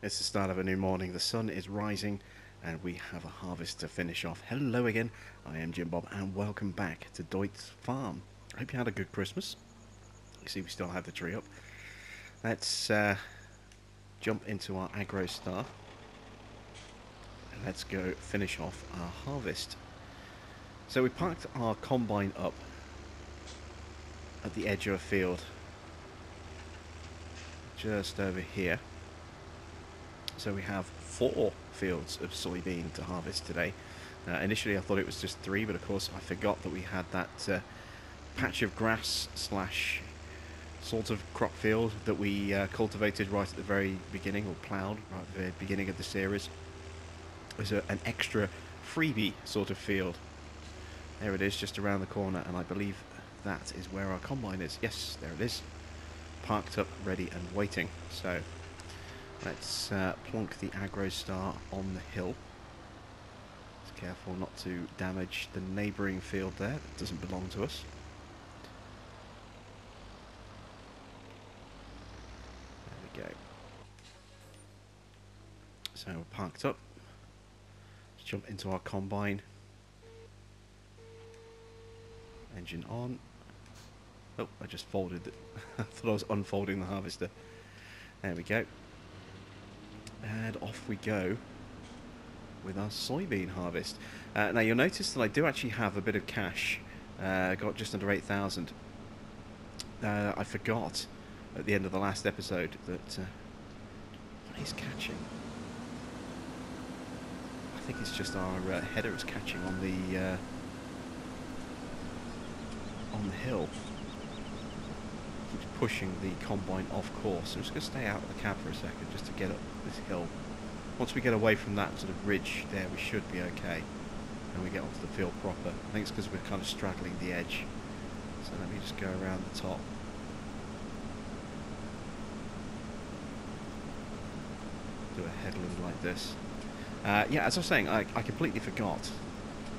It's the start of a new morning, the sun is rising, and we have a harvest to finish off. Hello again, I am Jim Bob, and welcome back to Deutz Fahrm. I hope you had a good Christmas. You see we still have the tree up. Let's jump into our agro star, and let's go finish off our harvest. So we parked our combine up at the edge of a field, just over here. So we have 4 fields of soybean to harvest today. Initially I thought it was just 3, but of course I forgot that we had that patch of grass slash sort of crop field that we cultivated right at the very beginning, or ploughed right at the very beginning of the series. It was an extra freebie sort of field. There it is, just around the corner, and I believe that is where our combine is. Yes, there it is. Parked up, ready and waiting. So let's plonk the agro star on the hill. Just careful not to damage the neighbouring field there. That doesn't belong to us. There we go. So we're parked up. Let's jump into our combine. Engine on. Oh, I just folded it. I thought I was unfolding the harvester. There we go. And off we go with our soybean harvest. Now you'll notice that I do actually have a bit of cash. Got just under 8,000. I forgot at the end of the last episode that what is catching? I think it's just our header is catching on the hill. Keeps pushing the combine off course. So I'm just going to stay out of the cab for a second just to get up this hill. Once we get away from that sort of ridge there, we should be okay. And we get onto the field proper. I think it's because we're kind of straddling the edge. So let me just go around the top. Do a head a little like this. Yeah, as I was saying, I completely forgot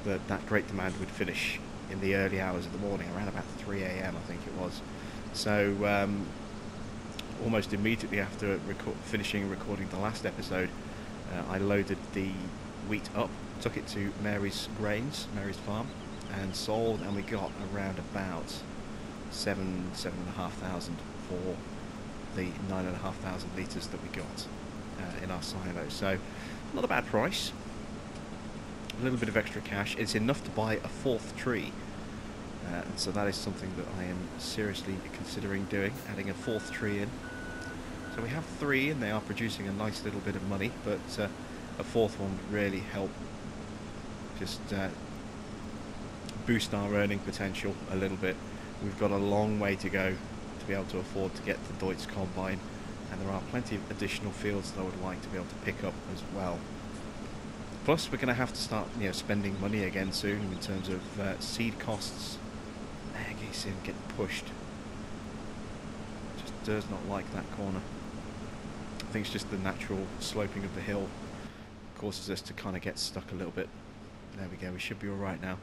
that that great demand would finish in the early hours of the morning, around about 3 AM I think it was. So almost immediately after finishing recording the last episode, I loaded the wheat up, took it to Mary's Farm, and sold, and we got around about 7,500 for the 9,500 litres that we got in our silo. So not a bad price. A little bit of extra cash. It's enough to buy a 4th tree. And so that is something that I am seriously considering doing, adding a 4th tree in. So we have 3 and they are producing a nice little bit of money, but a 4th one would really help just boost our earning potential a little bit. We've got a long way to go to be able to afford to get the Deutz combine, and there are plenty of additional fields that I would like to be able to pick up as well. Plus we're going to have to start spending money again soon in terms of seed costs. Geese in getting pushed. Just does not like that corner. I think it's just the natural sloping of the hill causes us to kind of get stuck a little bit. There we go, we should be alright now.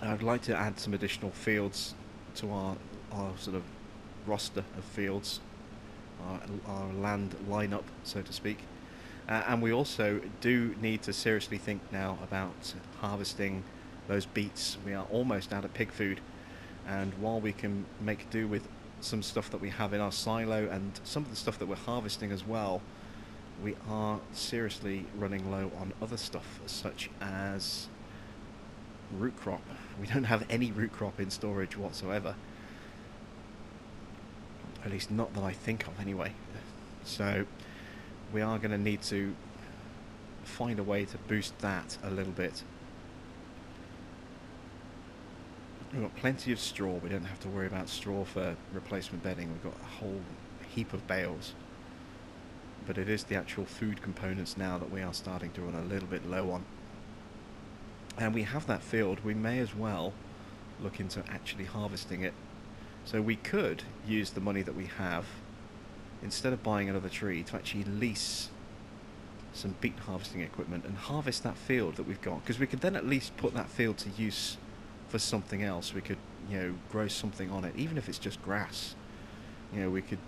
I'd like to add some additional fields to our sort of roster of fields, our land lineup, so to speak. And we also do need to seriously think now about harvesting those beets. We are almost out of pig food, and while we can make do with some stuff that we have in our silo and some of the stuff that we're harvesting as well, we are seriously running low on other stuff such as root crop. We don't have any root crop in storage whatsoever, at least not that I think of anyway. So we are going to need to find a way to boost that a little bit. We've got plenty of straw. We don't have to worry about straw for replacement bedding. We've got a whole heap of bales. But it is the actual food components now that we are starting to run a little bit low on. And we have that field. We may as well look into actually harvesting it. So we could use the money that we have, instead of buying another tree, to actually lease some beet harvesting equipment and harvest that field that we've got, because we could then at least put that field to use for something else. We could grow something on it, even if it's just grass. We could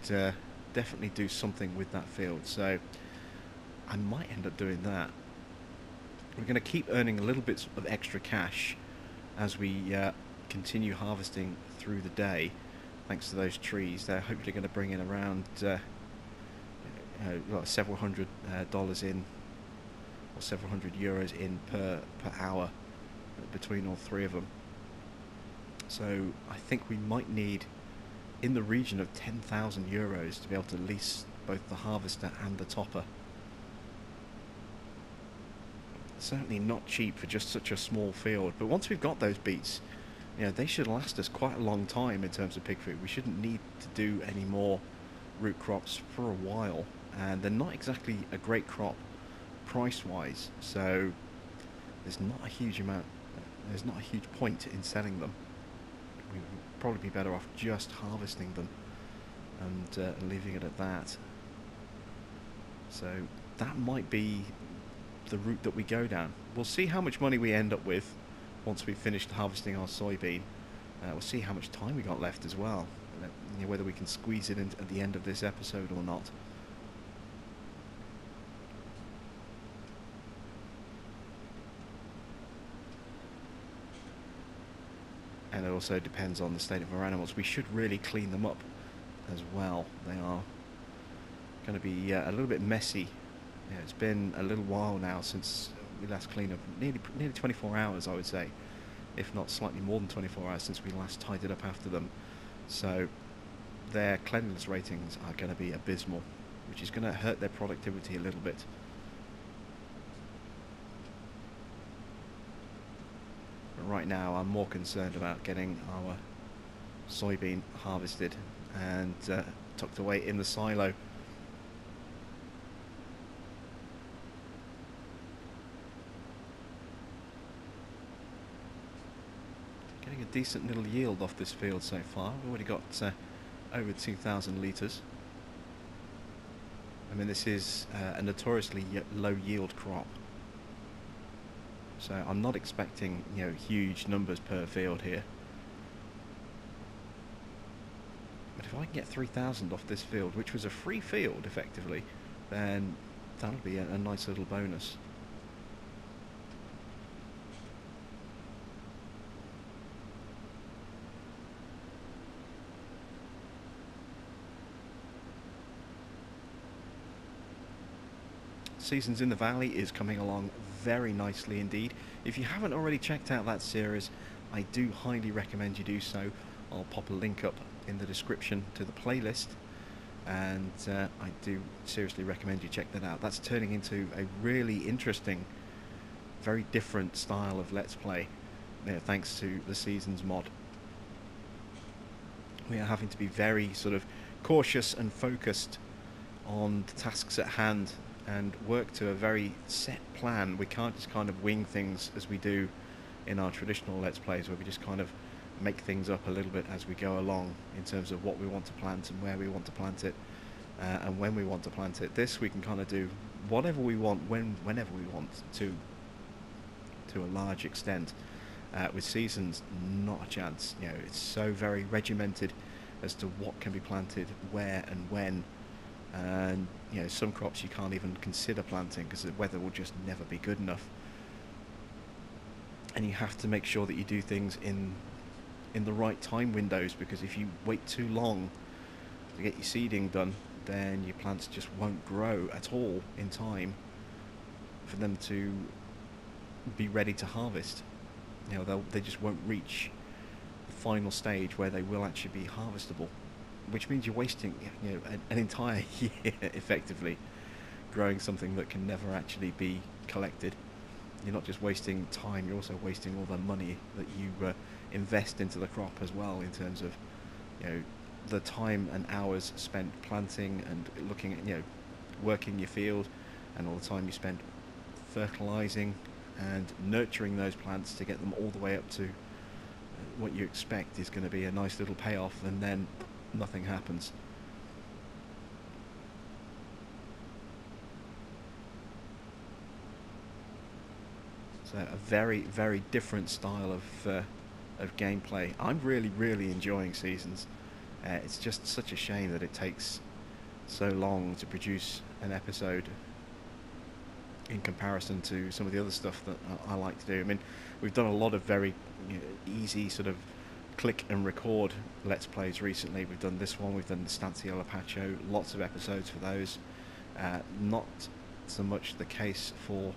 definitely do something with that field. So I might end up doing that. We're going to keep earning a little bit of extra cash as we continue harvesting through the day, thanks to those trees. They're hopefully going to bring in around several hundred dollars in, or several hundred euros in per hour between all three of them. So I think we might need in the region of 10,000 euros to be able to lease both the harvester and the topper. Certainly not cheap for just such a small field, but once we've got those beets, they should last us quite a long time in terms of pig food. We shouldn't need to do any more root crops for a while, and they're not exactly a great crop price-wise, so there's not a huge point in selling them. We would probably be better off just harvesting them and leaving it at that. So that might be the route that we go down. We'll see how much money we end up with once we've finished harvesting our soybean. We'll see how much time we got left as well, whether we can squeeze it in at the end of this episode or not. And it also depends on the state of our animals. We should really clean them up as well. They are going to be a little bit messy. It's been a little while now since we last cleaned up. Nearly 24 hours, I would say, if not slightly more than 24 hours since we last tidied up after them. So their cleanliness ratings are going to be abysmal, which is going to hurt their productivity a little bit. But right now I'm more concerned about getting our soybean harvested and tucked away in the silo. Getting a decent little yield off this field so far. We've already got over 2,000 litres. I mean, this is a notoriously low yield crop, so I'm not expecting huge numbers per field here. But if I can get 3,000 off this field, which was a free field effectively, then that'll be a nice little bonus. Seasons in the Valley is coming along very nicely indeed. If you haven't already checked out that series, I do highly recommend you do so. I'll pop a link up in the description to the playlist, and I do seriously recommend you check that out. That's turning into a really interesting, very different style of Let's Play, thanks to the Seasons mod. We are having to be very sort of cautious and focused on the tasks at hand and work to a very set plan. We can't just kind of wing things as we do in our traditional Let's Plays, where we just kind of make things up a little bit as we go along in terms of what we want to plant and where we want to plant it and when we want to plant it. This we can kind of do whatever we want whenever we want to a large extent. With Seasons, not a chance. It's so very regimented as to what can be planted where and when. And some crops you can't even consider planting because the weather will just never be good enough, and you have to make sure that you do things in the right time windows, because if you wait too long to get your seeding done, then your plants just won't grow at all in time for them to be ready to harvest. They just won't reach the final stage where they will actually be harvestable, which means you're wasting an entire year effectively growing something that can never actually be collected. You're not just wasting time, you're also wasting all the money that you invest into the crop as well, in terms of the time and hours spent planting and looking at working your field, and all the time you spend fertilizing and nurturing those plants to get them all the way up to what you expect is going to be a nice little payoff, and then nothing happens. So a very, very different style of gameplay. I'm really, really enjoying Seasons. It's just such a shame that it takes so long to produce an episode in comparison to some of the other stuff that I like to do. I mean, we've done a lot of very easy sort of click and record Let's Plays recently. We've done this one, we've done the Stancy Alapacho, lots of episodes for those. Not so much the case for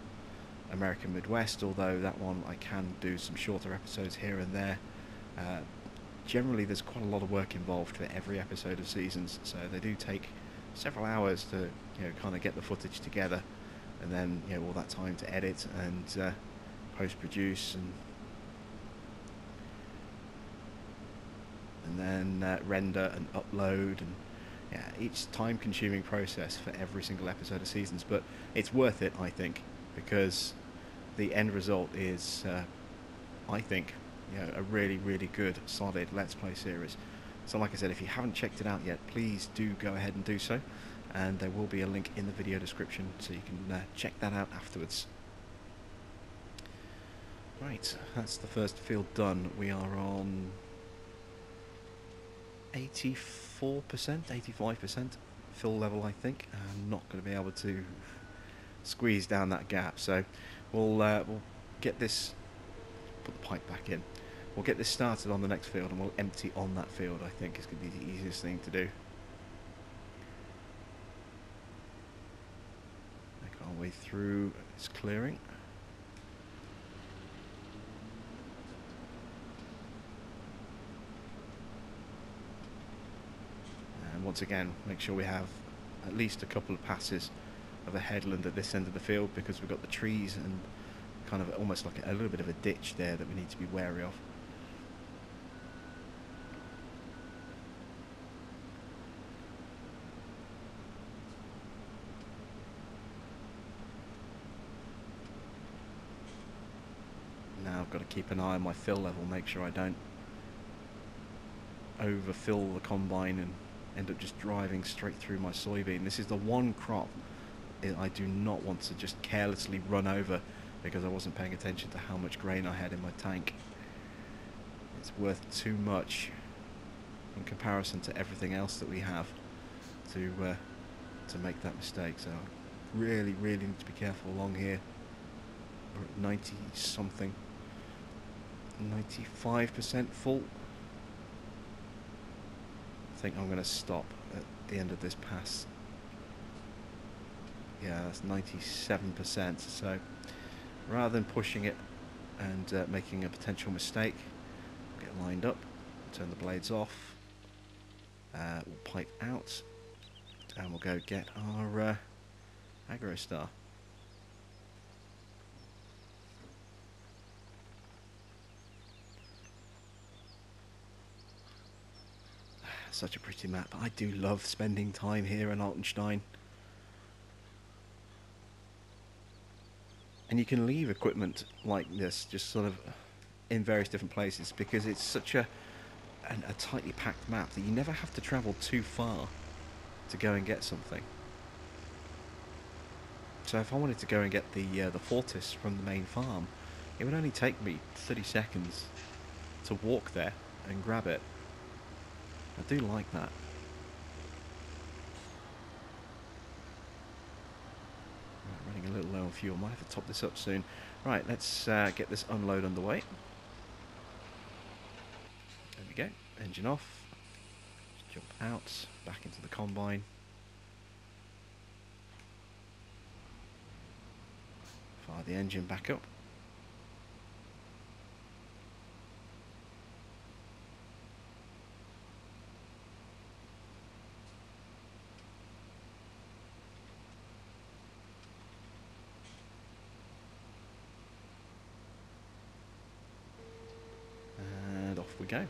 American Midwest, although that one I can do some shorter episodes here and there. Generally there's quite a lot of work involved for every episode of Seasons, so they do take several hours to kind of get the footage together, and then all that time to edit and post-produce and then render and upload, and each time-consuming process for every single episode of Seasons. But it's worth it, I think, because the end result is, I think, a really, really good, solid Let's Play series. So like I said, if you haven't checked it out yet, please do go ahead and do so, and there will be a link in the video description so you can check that out afterwards. Right, that's the first field done. We are on 84%, 85% fill level, I think. I'm not going to be able to squeeze down that gap, so we'll get this, put the pipe back in. We'll get this started on the next field and we'll empty on that field. I think is going to be the easiest thing to do. Make our way through this clearing. And once again, make sure we have at least a couple of passes of a headland at this end of the field, because we've got the trees and kind of almost like a little bit of a ditch there that we need to be wary of. Now I've got to keep an eye on my fill level, make sure I don't overfill the combine and end up just driving straight through my soybean. This is the one crop I do not want to just carelessly run over because I wasn't paying attention to how much grain I had in my tank. It's worth too much in comparison to everything else that we have to make that mistake. So I really need to be careful along here. We're at 90 something, 95% full. I think I'm going to stop at the end of this pass. Yeah, that's 97%. So rather than pushing it and making a potential mistake, get lined up, turn the blades off, we'll pipe out, and we'll go get our Agro Star. Such a pretty map. I do love spending time here in Altenstein. And you can leave equipment like this just sort of in various different places because it's such a tightly packed map that you never have to travel too far to go and get something. So if I wanted to go and get the Fortis from the main farm, it would only take me 30 seconds to walk there and grab it. I do like that. Right, running a little low on fuel. Might have to top this up soon. Right, let's get this unload underway. There we go. Engine off. Just jump out, back into the combine. Fire the engine back up. We go.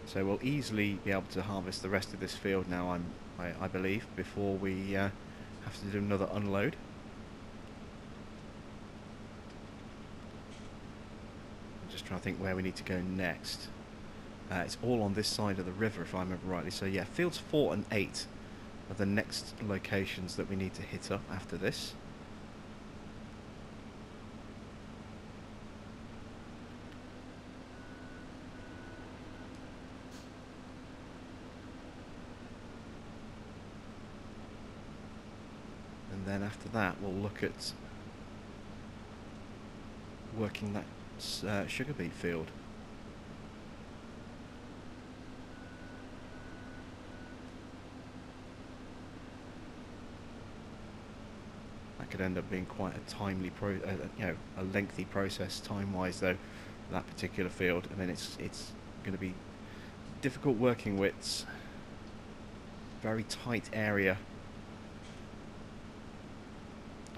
So we'll easily be able to harvest the rest of this field now, I believe, before we have to do another unload. I'm just trying to think where we need to go next. It's all on this side of the river, if I remember rightly. So yeah, fields 4 and 8 are the next locations that we need to hit up after this. then after that we'll look at working that sugar beet field. That could end up being quite a timely a lengthy process time-wise though, that particular field. I mean, it's going to be difficult working widths, very tight area,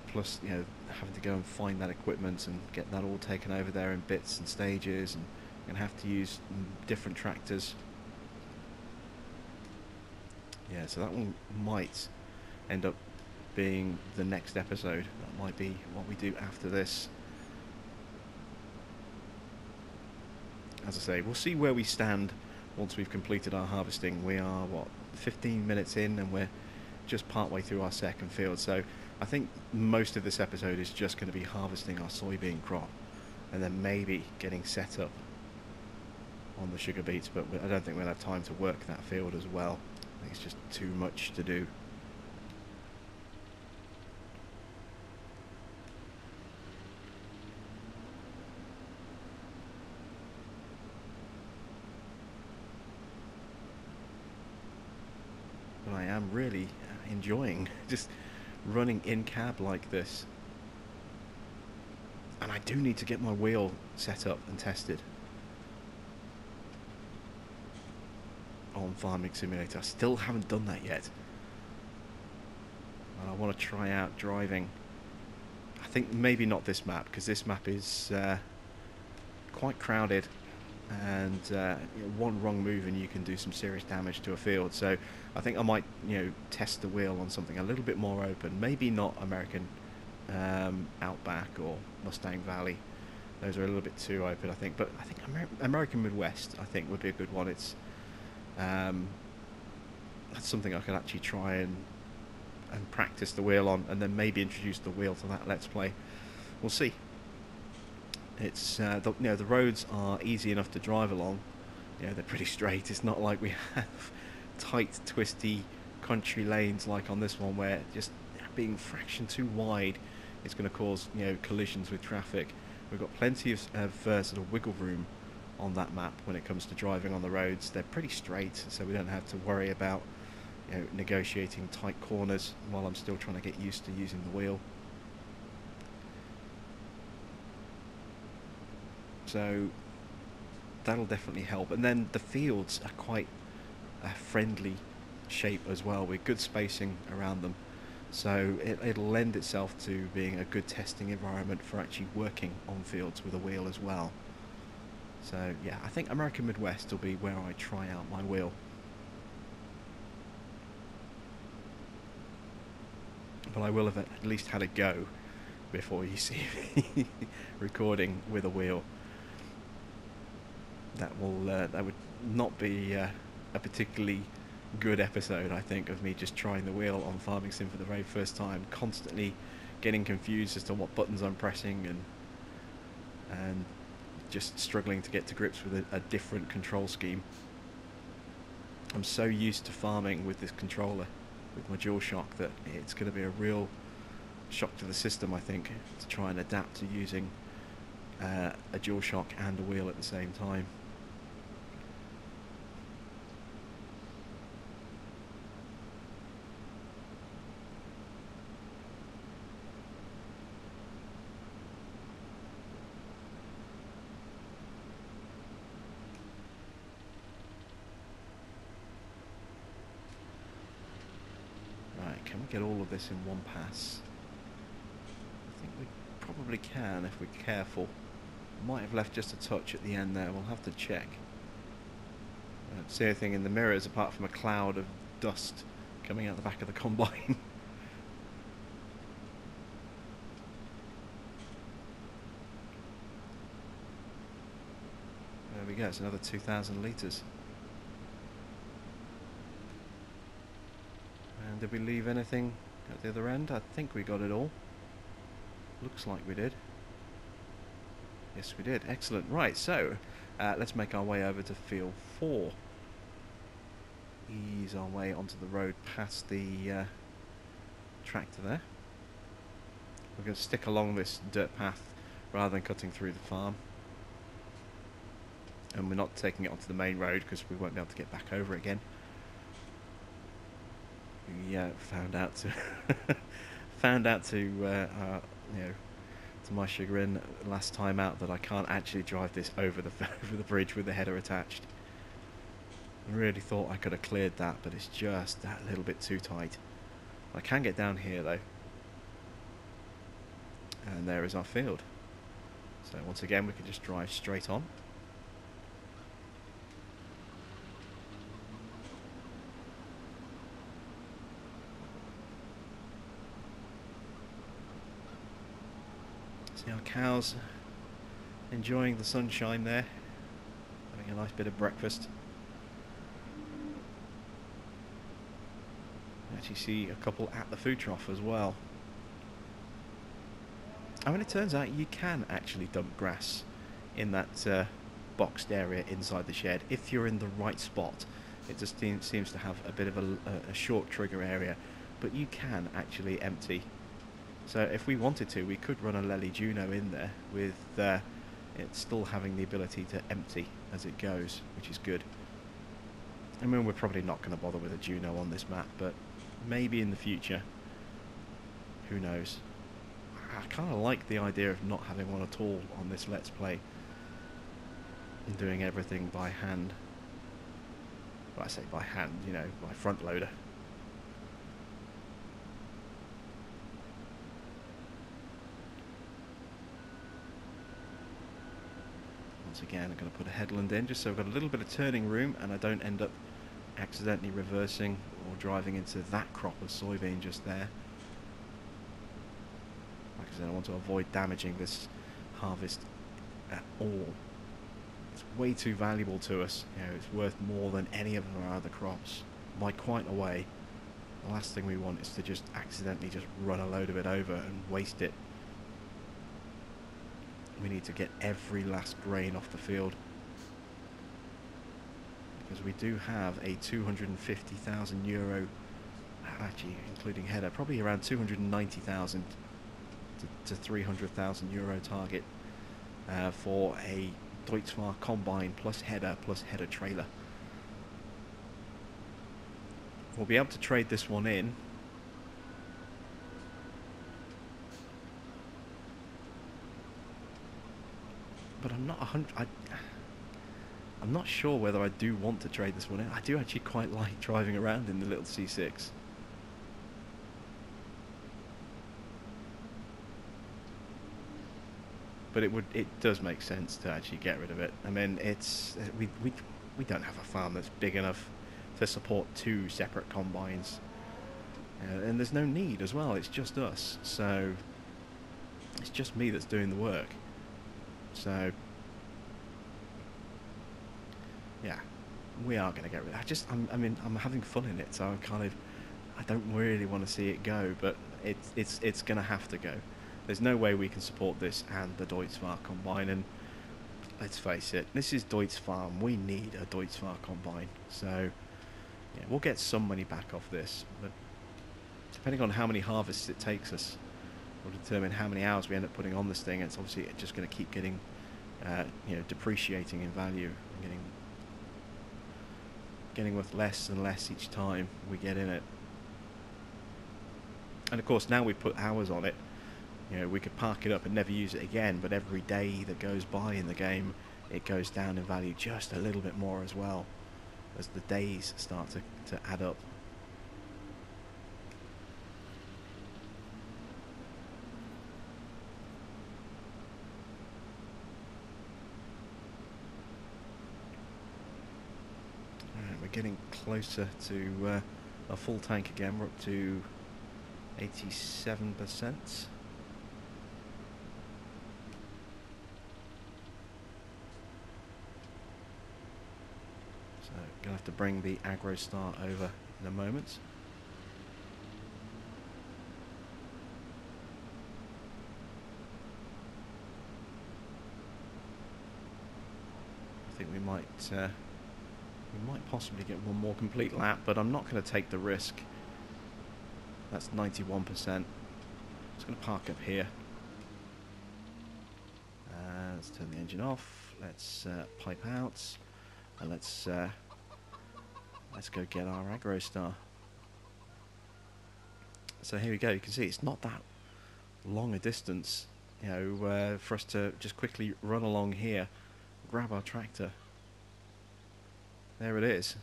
plus having to go and find that equipment and get that all taken over there in bits and stages, and you're going to have to use different tractors. Yeah, so that one might end up being the next episode. That might be what we do after this. As I say, we'll see where we stand once we've completed our harvesting. We are, what, 15 minutes in, and we're just part way through our second field. So I think most of this episode is just going to be harvesting our soybean crop, and then maybe getting set up on the sugar beets, but I don't think we'll have time to work that field as well. I think it's just too much to do. But I am really enjoying just running in cab like this. And I do need to get my wheel set up and tested on Farming Simulator. I still haven't done that yet. And I want to try out driving. I think maybe not this map, because this map is quite crowded, and one wrong move and you can do some serious damage to a field. So I think I might test the wheel on something a little bit more open. Maybe not American Outback or Mustang Valley. Those are a little bit too open, I think. But I think American Midwest, I think, would be a good one. It's that's something I could actually try and practice the wheel on, and then maybe introduce the wheel to that Let's Play. We'll see. It's the roads are easy enough to drive along. They're pretty straight. It's not like we have tight, twisty country lanes like on this one, where just being a fraction too wide is going to cause collisions with traffic. We've got plenty of sort of wiggle room on that map when it comes to driving on the roads. They're pretty straight, so we don't have to worry about negotiating tight corners while I'm still trying to get used to using the wheel. So that'll definitely help. And then the fields are quite a friendly shape as well, with good spacing around them. So it'll lend itself to being a good testing environment for actually working on fields with a wheel as well. So yeah, I think American Midwest will be where I try out my wheel. But I will have at least had a go before you see me recording with a wheel. That would not be a particularly good episode, I think, of me just trying the wheel on Farming Sim for the very first time, constantly getting confused as to what buttons I'm pressing, and just struggling to get to grips with a different control scheme. I'm so used to farming with this controller, with my DualShock, that it's going to be a real shock to the system, I think, to try and adapt to using a DualShock and a wheel at the same time. Can we get all of this in one pass? I think we probably can if we're careful. Might have left just a touch at the end there. We'll have to check. I don't see anything in the mirrors apart from a cloud of dust coming out the back of the combine. There we go. It's another 2,000 litres. And did we leave anything at the other end? I think we got it all. Looks like we did. Yes, we did. Excellent. Right, so let's make our way over to field 4. Ease our way onto the road past the tractor there. We're going to stick along this dirt path rather than cutting through the farm. And we're not taking it onto the main road because we won't be able to get back over it again. We found out to you know, to my chagrin last time out that I can't actually drive this over the over the bridge with the header attached. I really thought I could have cleared that, but it's just that little bit too tight. I can get down here though. And there is our field. So once again we can just drive straight on. See our cows enjoying the sunshine there, having a nice bit of breakfast. You actually see a couple at the food trough as well. I mean, it turns out you can actually dump grass in that boxed area inside the shed if you're in the right spot. It just seems to have a bit of a short trigger area, but you can actually empty. So if we wanted to, we could run a Lely Juno in there with it still having the ability to empty as it goes, which is good. I mean, we're probably not going to bother with a Juno on this map, but maybe in the future. Who knows? I kind of like the idea of not having one at all on this Let's Play and doing everything by hand. Well, I say by hand, you know, by front loader. Once again, I'm going to put a headland in just so I've got a little bit of turning room and I don't end up accidentally reversing or driving into that crop of soybean just there. Like I said, I want to avoid damaging this harvest at all. It's way too valuable to us. You know, it's worth more than any of our other crops by quite a way. The last thing we want is to just accidentally just run a load of it over and waste it. We need to get every last grain off the field, because we do have a €250,000, actually including header, probably around 290,000 to 300,000 euro target for a Deutz Fahrm combine plus header trailer. We'll be able to trade this one in. But I'm not I'm not sure whether I do want to trade this one in. I do actually quite like driving around in the little C6. But it does make sense to actually get rid of it. I mean, it's we don't have a farm that's big enough to support two separate combines, and there's no need as well. It's just us, so it's just me that's doing the work. So yeah, we are going to get rid of it. I mean, I'm having fun in it, so I don't really want to see it go, but it's going to have to go. There's no way we can support this and the Deutz Fahrm combine, and let's face it, this is Deutz Fahrm. We need a Deutz Fahrm combine, so yeah, we'll get some money back off this, but depending on how many harvests it takes us will determine how many hours we end up putting on this thing. It's obviously just going to keep getting you know, depreciating in value and getting worth less and less each time we get in it. And of course, now we put hours on it, you know, we could park it up and never use it again, but every day that goes by in the game, it goes down in value just a little bit more as well, as the days start to add up. Getting closer to a full tank again. We're up to 87%. So gonna have to bring the agro start over in a moment. I think we might possibly get one more complete lap, but I'm not going to take the risk. That's 91%. Just going to park up here. Let's turn the engine off. Let's pipe out, and let's go get our aggro star. So here we go. You can see it's not that long a distance, you know, for us to just quickly run along here, grab our tractor. There it is.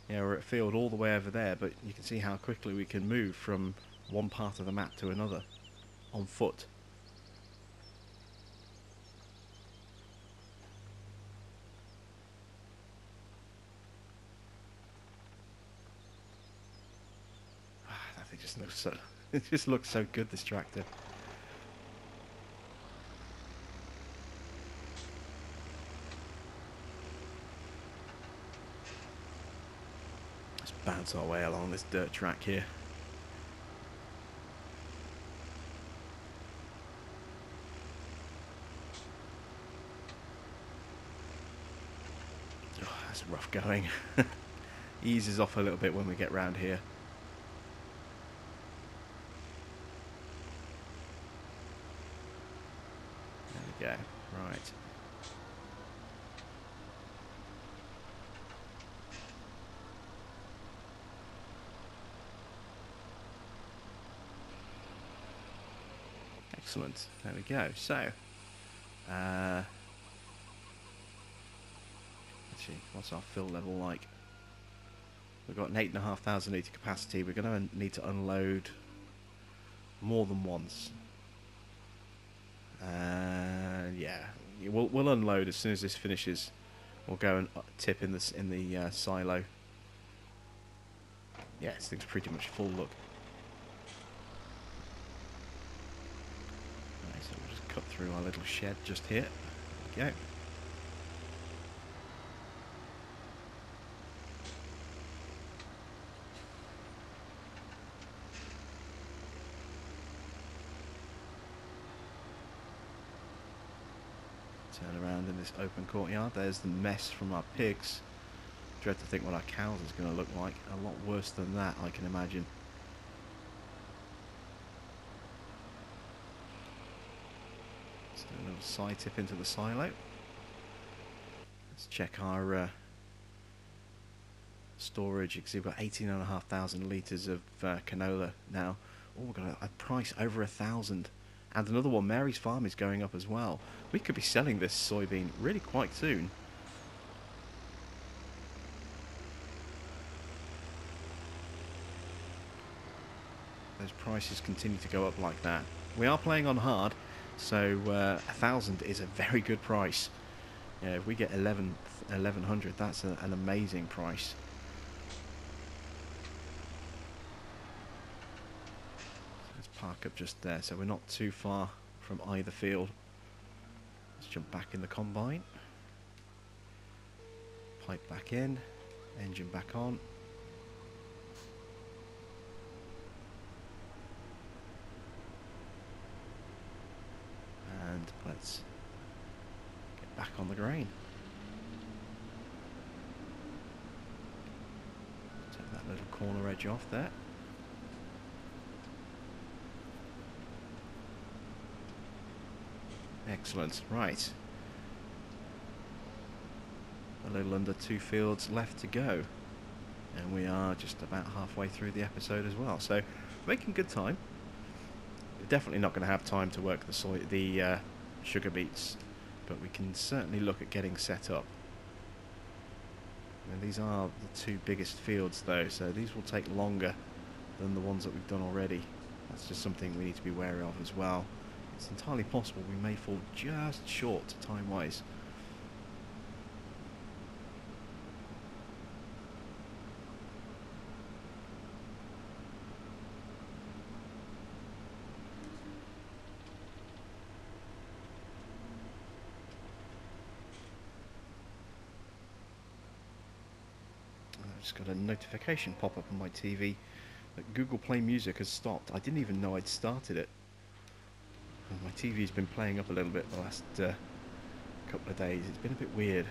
Yeah, we're at field all the way over there, but you can see how quickly we can move from one part of the map to another on foot. That thing just looks so, it just looks so good, this tractor. Let's bounce our way along this dirt track here. Oh, that's rough going. Eases off a little bit when we get round here. There we go. Right. Excellent. There we go. So, actually, what's our fill level like? We've got an 8,500 litre capacity. We're going to need to unload more than once. Yeah, we'll unload as soon as this finishes. We'll go and tip in the silo. Yeah, this thing's pretty much full. Look. Right, so we'll just cut through our little shed just here. There we go. Turn around in this open courtyard. There's the mess from our pigs. Dread to think what our cows is going to look like. A lot worse than that, I can imagine. Let's do a little side tip into the silo. Let's check our storage. You can see we've got 18,500 litres of canola now. Oh, we've got a price over 1,000. And another one, Mary's Farm, is going up as well. We could be selling this soybean really quite soon. Those prices continue to go up like that. We are playing on hard, so 1,000 is a very good price. Yeah, if we get 1,100, that's an amazing price. Park up just there, so we're not too far from either field. Let's jump back in the combine, pipe back in, engine back on. And let's get back on the grain. Take that little corner edge off there. Excellent. Right. A little under 2 fields left to go. And we are just about halfway through the episode as well. So, making good time. We're definitely not going to have time to work the sugar beets, but we can certainly look at getting set up. And these are the 2 biggest fields though, so these will take longer than the ones that we've done already. That's just something we need to be wary of as well. It's entirely possible we may fall just short time-wise. I've just got a notification pop up on my TV that Google Play Music has stopped. I didn't even know I'd started it. And my TV's been playing up a little bit the last couple of days. It's been a bit weird.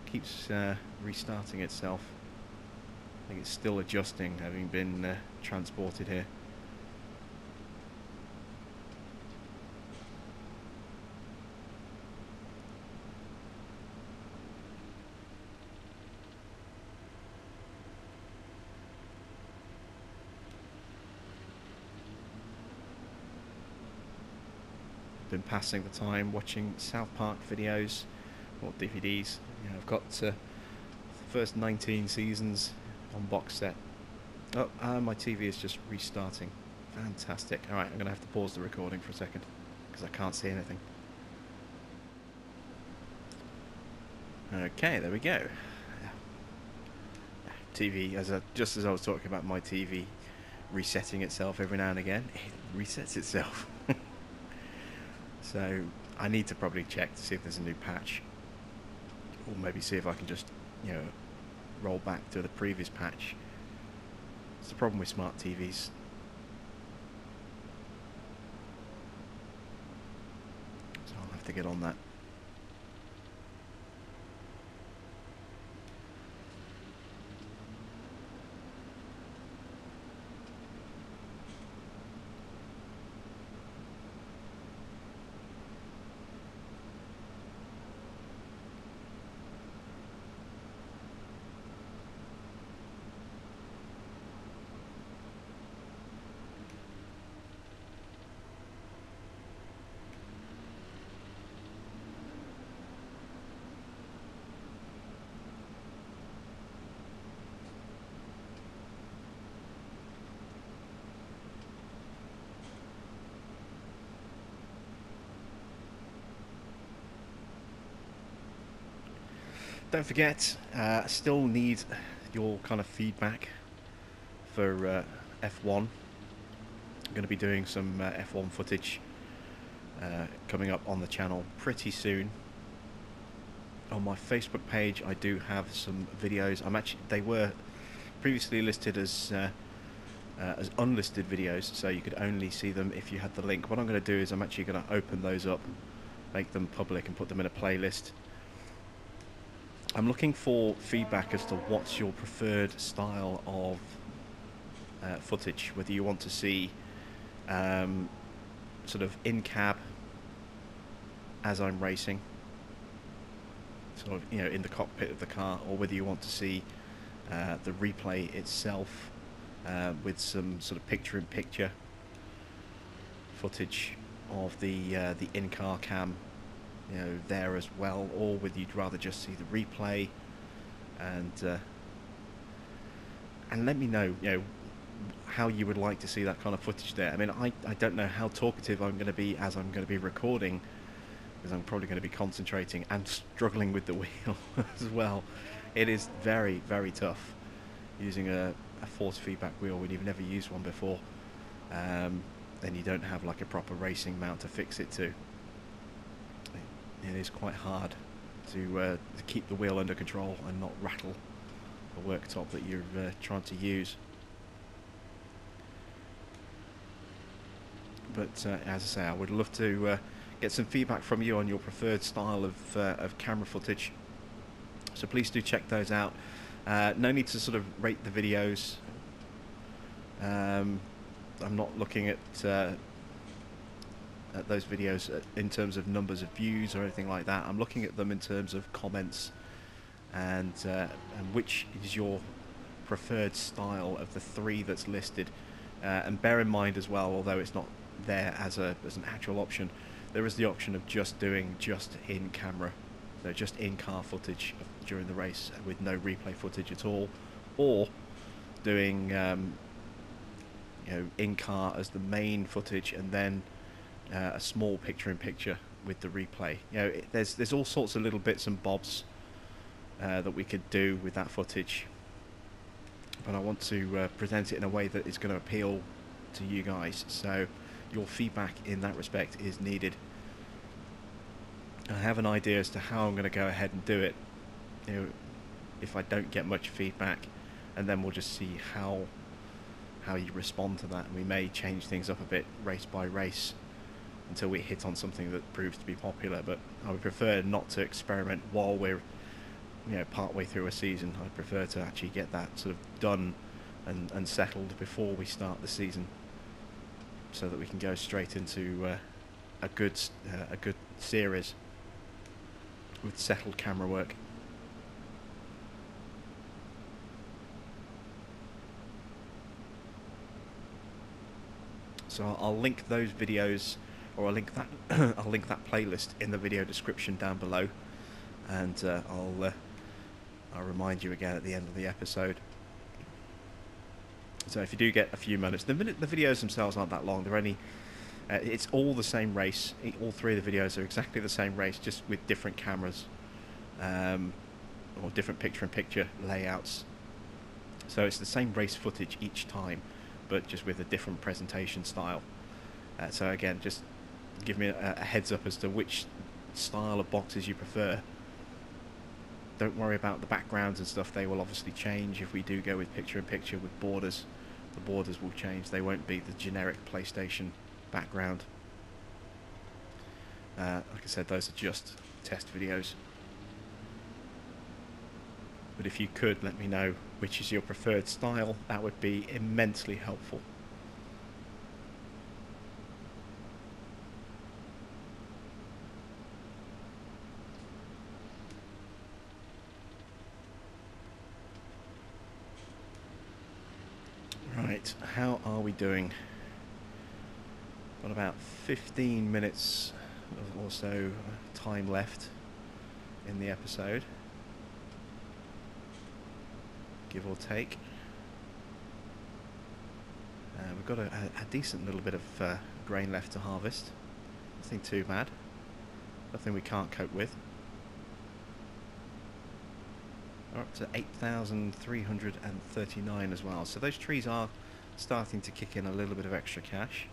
Keeps restarting itself. think it's still adjusting, having been transported here. Been passing the time watching South Park videos or DVDs. You know, I've got the first 19 seasons on box set. Oh, my TV is just restarting. Fantastic. Alright, I'm going to have to pause the recording for a second because I can't see anything. Okay, there we go. TV, just as I was talking about my TV resetting itself every now and again, it resets itself. So I need to probably check to see if there's a new patch, or maybe see if I can just, you know, roll back to the previous patch. It's the problem with smart TVs. So I'll have to get on that. Don't forget, I still need your kind of feedback for F1. I'm going to be doing some F1 footage coming up on the channel pretty soon. On my Facebook page, I do have some videos. They were previously listed as unlisted videos, so you could only see them if you had the link. What I'm going to do is I'm actually going to open those up, make them public, and put them in a playlist. I'm looking for feedback as to what's your preferred style of footage, whether you want to see sort of in-cab as I'm racing, sort of, you know, in the cockpit of the car, or whether you want to see the replay itself with some sort of picture-in-picture footage of the in-car cam, you know, there as well, or whether you'd rather just see the replay, and let me know, you know, how you would like to see that kind of footage there. I mean, I don't know how talkative I'm going to be as I'm going to be recording, because I'm probably going to be concentrating and struggling with the wheel as well. It is very, very tough using a force feedback wheel when you've never used one before, and you don't have like a proper racing mount to fix it to. It is quite hard to keep the wheel under control and not rattle the worktop that you're trying to use. But as I say, I would love to get some feedback from you on your preferred style of camera footage. So please do check those out. No need to sort of rate the videos. I'm not looking at those videos in terms of numbers of views or anything like that. I'm looking at them in terms of comments and which is your preferred style of the three that's listed. And bear in mind as well, although it's not there as an actual option, there is the option of just doing in camera, so just in car footage during the race with no replay footage at all, or doing you know, in car as the main footage and then a small picture-in-picture with the replay. You know, there's all sorts of little bits and bobs that we could do with that footage, but I want to present it in a way that is going to appeal to you guys. So your feedback in that respect is needed. I have an idea as to how I'm going to go ahead and do it. You know, if I don't get much feedback, and then we'll just see how you respond to that, and we may change things up a bit race by race until we hit on something that proves to be popular. But I would prefer not to experiment while we're you know, part way through a season. I prefer to actually get that sort of done and settled before we start the season, so that we can go straight into a good series with settled camera work. So I'll link those videos, or I'll link that I'll link that playlist in the video description down below, and I'll remind you again at the end of the episode. So if you do get a few minutes, the videos themselves aren't that long. They're only it's all the same race. All three of the videos are exactly the same race, just with different cameras, or different picture-in-picture layouts. So it's the same race footage each time, but just with a different presentation style. So again, just give me a heads up as to which style of boxes you prefer. Don't worry about the backgrounds and stuff. They will obviously change if we do go with picture-in-picture with borders. The borders will change. They won't be the generic PlayStation background. Like I said, those are just test videos. But if you could let me know which is your preferred style, that would be immensely helpful. Right, how are we doing? Got about 15 minutes or so time left in the episode, give or take. We've got a decent little bit of grain left to harvest. Nothing too bad. Nothing we can't cope with. We're up to 8,339 as well. So those trees are starting to kick in a little bit of extra cash.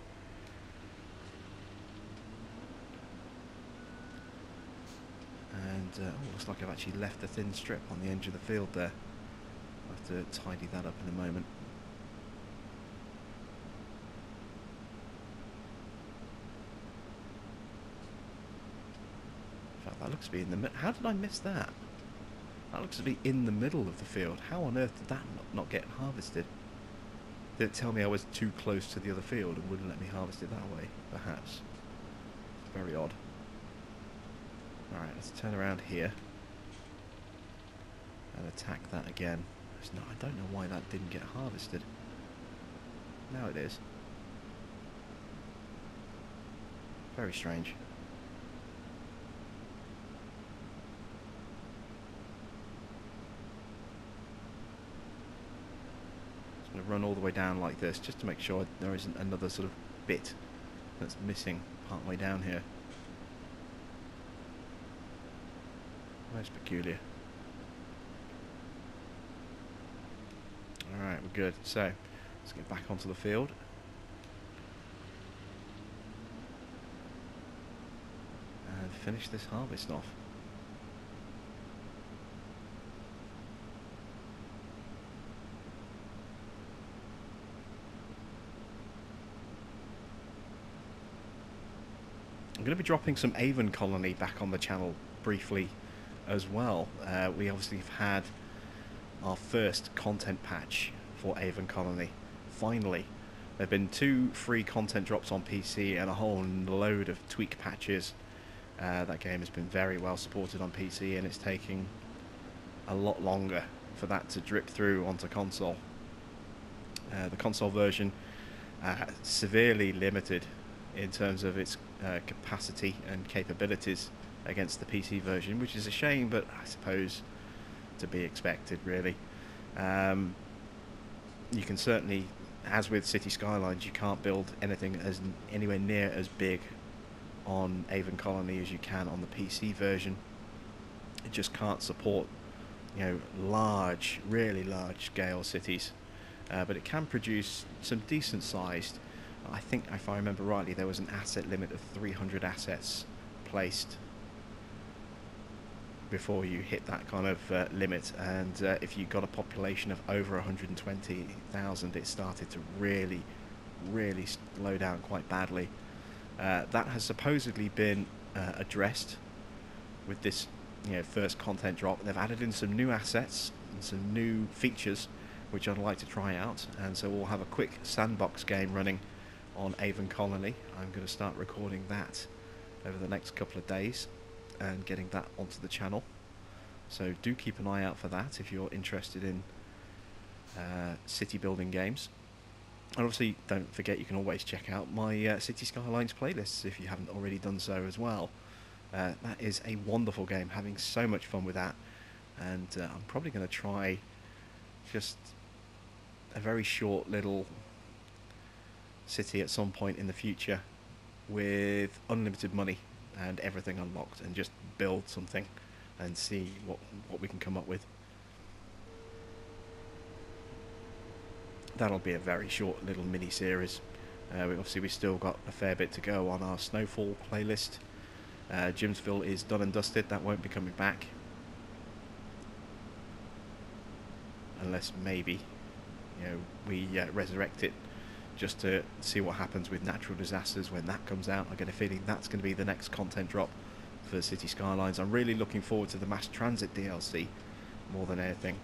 And looks like I've actually left a thin strip on the edge of the field there. I'll have to tidy that up in a moment. In fact, that looks to be in the middle. How did I miss that? That looks to be in the middle of the field. How on earth did that not get harvested? Did it tell me I was too close to the other field and wouldn't let me harvest it that way? Perhaps. Very odd. Alright, let's turn around here and attack that again. No, I don't know why that didn't get harvested. Now it is. Very strange. Just going to run all the way down like this, just to make sure there isn't another sort of bit that's missing part way down here. Most peculiar. Alright, we're good. So, let's get back onto the field. And finish this harvest off. I'm going to be dropping some Avon Colony back on the channel briefly as well. We obviously have had our first content patch for Avon Colony. Finally, there have been 2 free content drops on PC and a whole load of tweak patches. That game has been very well supported on PC, and it's taking a lot longer for that to drip through onto console. The console version severely limited in terms of its capacity and capabilities against the PC version, which is a shame, but I suppose to be expected, really. You can certainly, as with City Skylines, you can't build anything anywhere near as big on Avon Colony as you can on the PC version. It just can't support, you know, large, really large scale cities, but it can produce some decent sized. I think, if I remember rightly, there was an asset limit of 300 assets placed before you hit that kind of limit, and if you got a population of over 120,000, it started to really slow down quite badly. That has supposedly been addressed with this first content drop. They've added in some new assets and some new features which I'd like to try out, and so we'll have a quick sandbox game running on Avon Colony. I'm going to start recording that over the next couple of days and getting that onto the channel, so do keep an eye out for that if you're interested in city building games. And obviously don't forget you can always check out my City Skylines playlists if you haven't already done so as well. That is a wonderful game, having so much fun with that, and I'm probably going to try just a very short little city at some point in the future with unlimited money and everything unlocked, and just build something and see what we can come up with. That'll be a very short little mini series. Obviously we still got a fair bit to go on our Snowfall playlist. Jimsville is done and dusted. That won't be coming back unless maybe we resurrect it just to see what happens with natural disasters when that comes out. I get a feeling that's going to be the next content drop for City Skylines. I'm really looking forward to the mass transit DLC more than anything.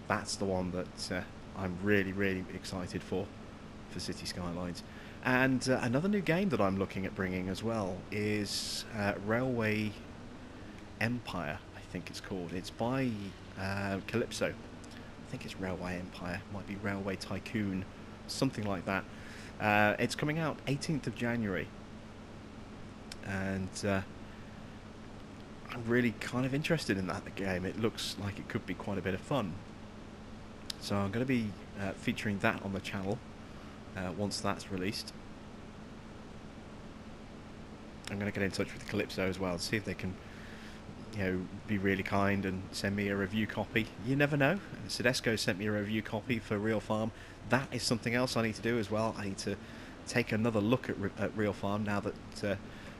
That's the one that I'm really excited for City Skylines. And another new game that I'm looking at bringing as well is Railway Empire, I think it's called. It's by Calypso. I think it's Railway Empire, might be Railway Tycoon, something like that. It's coming out 18th of January, and I'm really kind of interested in that game. It looks like it could be quite a bit of fun. So I'm going to be featuring that on the channel once that's released. I'm going to get in touch with Calypso as well and see if they can be really kind and send me a review copy. You never know. Sedesco sent me a review copy for Real Farm. That is something else I need to do as well. I need to take another look at Real Farm now that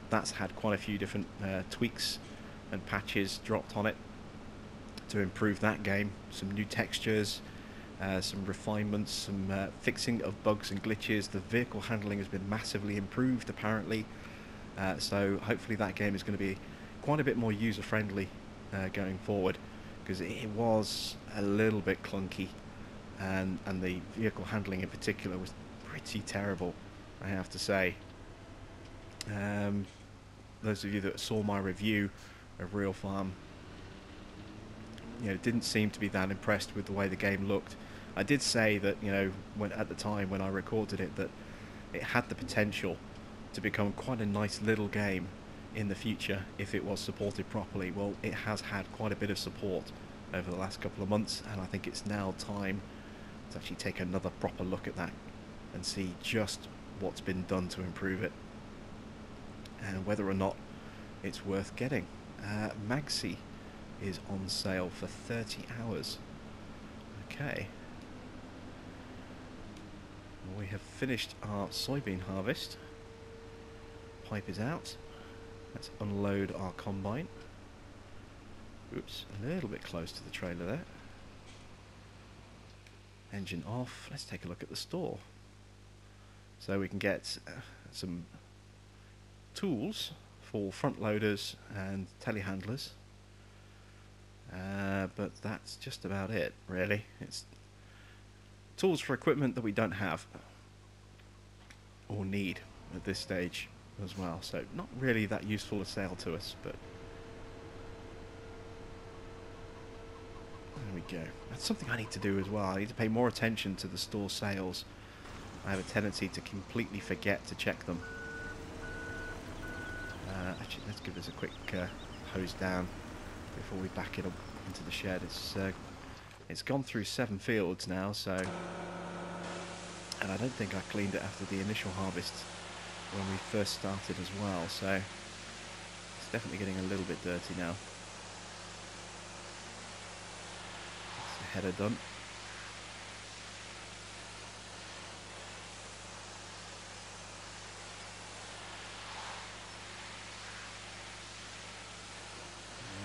that's had quite a few different tweaks and patches dropped on it to improve that game. Some new textures, some refinements, some fixing of bugs and glitches. The vehicle handling has been massively improved apparently, so hopefully that game is going to be quite a bit more user-friendly going forward, because it was a little bit clunky, and the vehicle handling in particular was pretty terrible, I have to say. Those of you that saw my review of Real Farm didn't seem to be that impressed with the way the game looked. I did say that at the time when I recorded it, that it had the potential to become quite a nice little game in the future if it was supported properly. Well, it has had quite a bit of support over the last couple of months, and I think it's now time to actually take another proper look at that and see just what's been done to improve it and whether or not it's worth getting. Magsy is on sale for 30 hours. Okay. We have finished our soybean harvest. Pipe is out. Let's unload our combine. Oops, a little bit close to the trailer there. Engine off. Let's take a look at the store. So we can get some tools for front loaders and telehandlers. But that's just about it, really. It's tools for equipment that we don't have or need at this stage as well, so not really that useful a sale to us, but there we go. That's something I need to do as well. I need to pay more attention to the store sales. I have a tendency to completely forget to check them. Actually, let's give this a quick hose down before we back it up into the shed. It's gone through 7 fields now, so, and I don't think I cleaned it after the initial harvest when we first started as well, so it's definitely getting a little bit dirty now. That's the header done.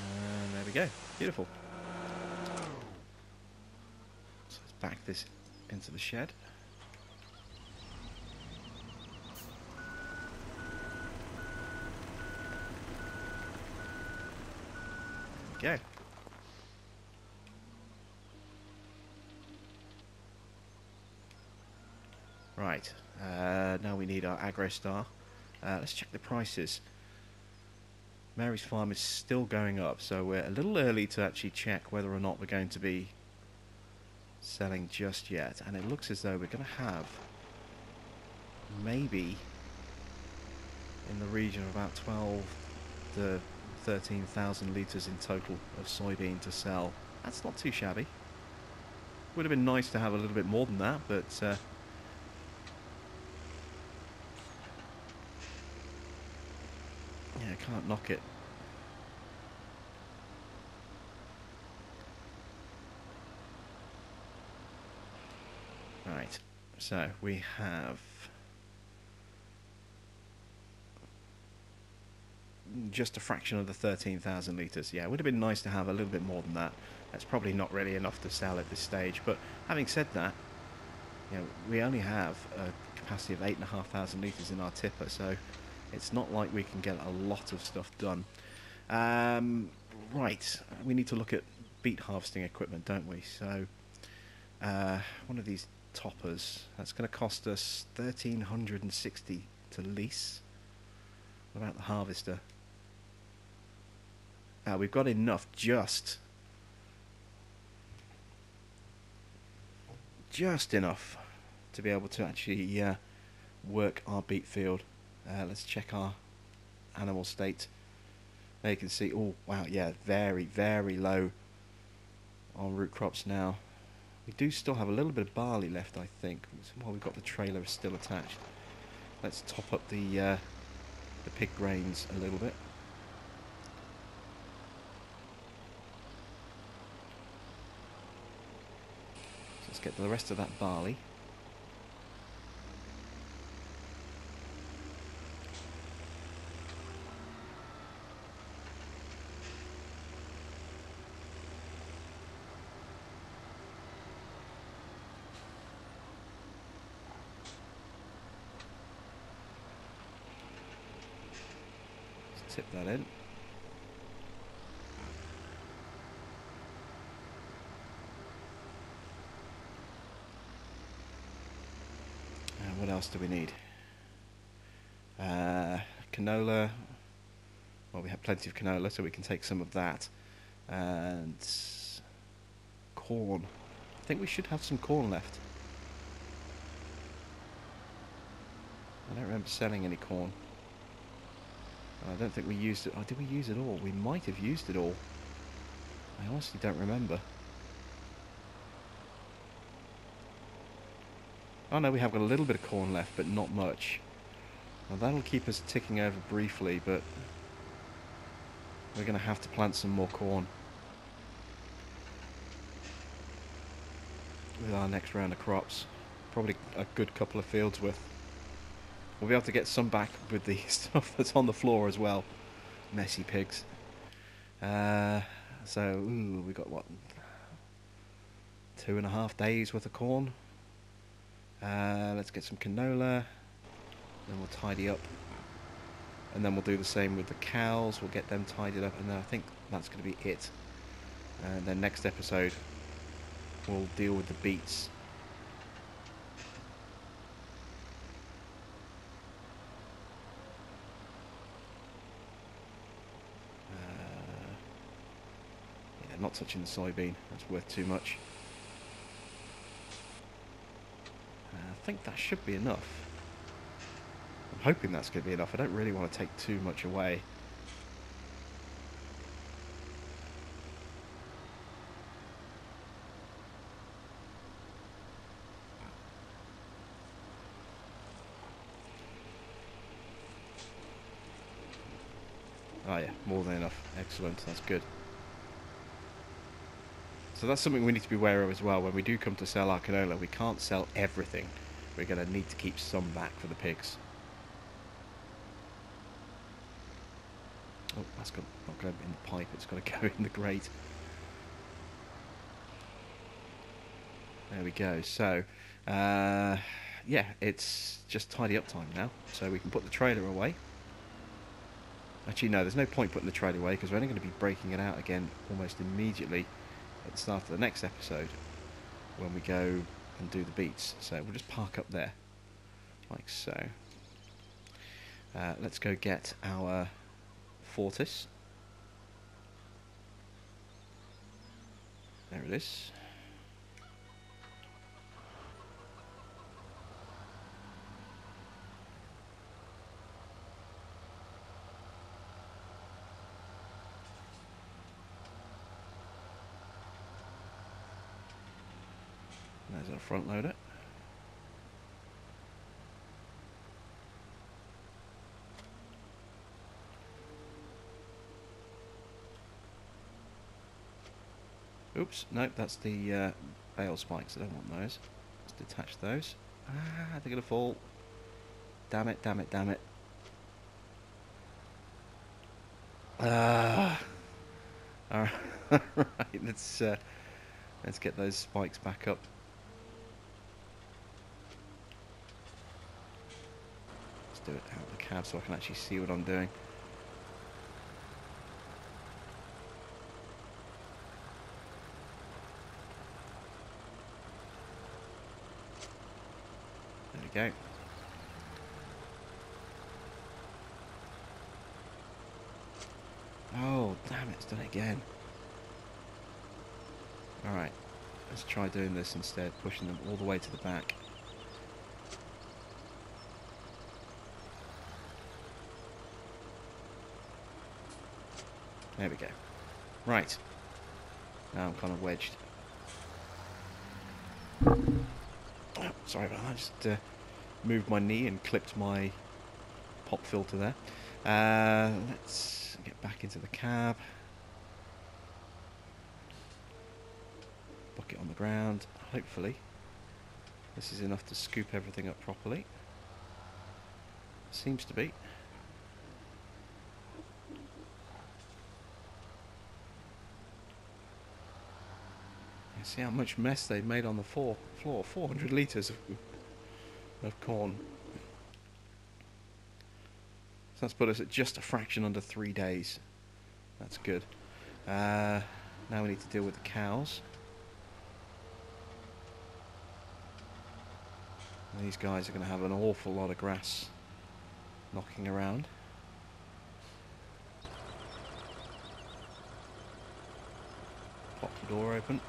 And there we go, beautiful. So let's back this into the shed. go. Right, now we need our Agro Star. Let's check the prices. Mary's Farm is still going up, so we're a little early to actually check whether or not we're going to be selling just yet. And it looks as though we're going to have maybe in the region of about 12 to 13,000 litres in total of soybean to sell. That's not too shabby. Would have been nice to have a little bit more than that, but yeah, can't knock it. Right, so we have just a fraction of the 13,000 litres. Yeah, it would have been nice to have a little bit more than that. That's probably not really enough to sell at this stage, but having said that, you know, we only have a capacity of 8,500 litres in our tipper, so it's not like we can get a lot of stuff done. Right, we need to look at beet harvesting equipment, don't we? So one of these toppers, that's going to cost us 1,360 to lease. What about the harvester? We've got enough just enough to be able to actually work our beet field. Let's check our animal state. There you can see, oh wow, yeah, very, very low on root crops now. We do still have a little bit of barley left, I think, while we've got the trailer still attached. Let's top up the pig grains a little bit. So let's get the rest of that barley. Tip that in. And what else do we need? Canola. Well, we have plenty of canola, so we can take some of that. And corn. I think we should have some corn left. I don't remember selling any corn. I don't think we used it. Oh, did we use it all? We might have used it all. I honestly don't remember. Oh no, we have got a little bit of corn left, but not much. Now that'll keep us ticking over briefly, but we're going to have to plant some more corn with our next round of crops. Probably a good couple of fields worth. We'll be able to get some back with the stuff that's on the floor as well. Messy pigs. So, we got what? 2.5 days worth of corn. Let's get some canola. Then we'll tidy up. And then we'll do the same with the cows. We'll get them tidied up. And then I think that's going to be it. And then next episode, we'll deal with the beets. Not touching the soybean, that's worth too much. I think that should be enough. I'm hoping that's going to be enough. I don't really want to take too much away. Oh yeah, more than enough. Excellent, that's good. So that's something we need to be aware of as well. When we do come to sell our canola, we can't sell everything. We're going to need to keep some back for the pigs. Oh, that's not going in the pipe, it's got to go in the grate. There we go. So, yeah, it's just tidy up time now. So we can put the trailer away. Actually, no, there's no point putting the trailer away because we're only going to be breaking it out again almost immediately at the start of the next episode when we go and do the beats. So we'll just park up there, like so. Let's go get our Fortis. There it is. There's our front loader. Oops, nope, that's the bale spikes. I don't want those. Let's detach those. Ah, they're going to fall. Damn it, damn it, damn it. Ah. Alright, let's get those spikes back up. Let's do it out of the cab so I can actually see what I'm doing. There we go. Oh, damn it, it's done it again. Alright, let's try doing this instead, pushing them all the way to the back. There we go. Right. Now I'm kind of wedged. Oh, sorry about that, I just moved my knee and clipped my pop filter there. Let's get back into the cab. Bucket on the ground. Hopefully this is enough to scoop everything up properly. Seems to be. You see how much mess they've made on the floor. 400 litres of corn. So that's put us at just a fraction under 3 days. That's good. Now we need to deal with the cows. And these guys are going to have an awful lot of grass knocking around. Pop the door open.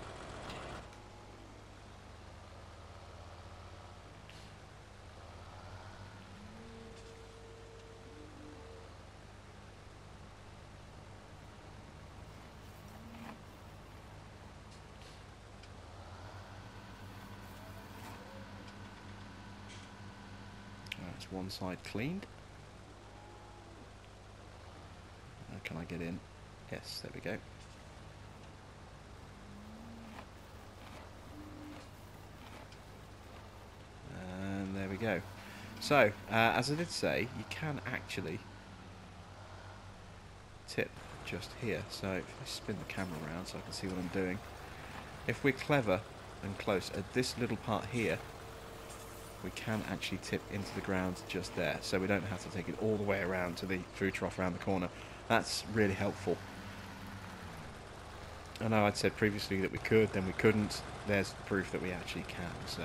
That's one side cleaned. Can I get in? Yes, there we go. And there we go. So, as I did say, you can actually tip just here. So if I spin the camera around so I can see what I'm doing. If we're clever and close at this little part here, we can actually tip into the ground just there, so we don't have to take it all the way around to the food trough around the corner. That's really helpful. I know I'd said previously that we could, then we couldn't. There's proof that we actually can, so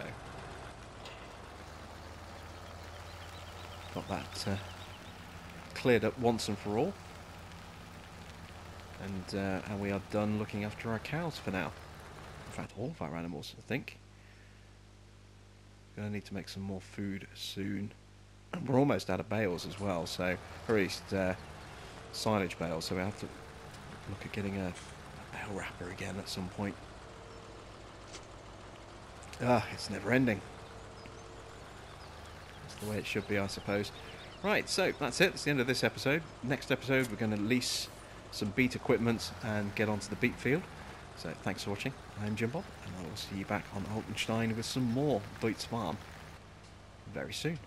got that cleared up once and for all. And we are done looking after our cows for now. In fact, all of our animals, I think. Going to need to make some more food soon. And we're almost out of bales as well, so, or at least silage bales, so we have to look at getting a bale wrapper again at some point. Ah, it's never ending. That's the way it should be, I suppose. Right, so that's it. That's the end of this episode. Next episode, we're going to lease some beet equipment and get onto the beet field. So thanks for watching. I'm Jim Bob, and I will see you back on Altenstein with some more Deutz Fahrm very soon.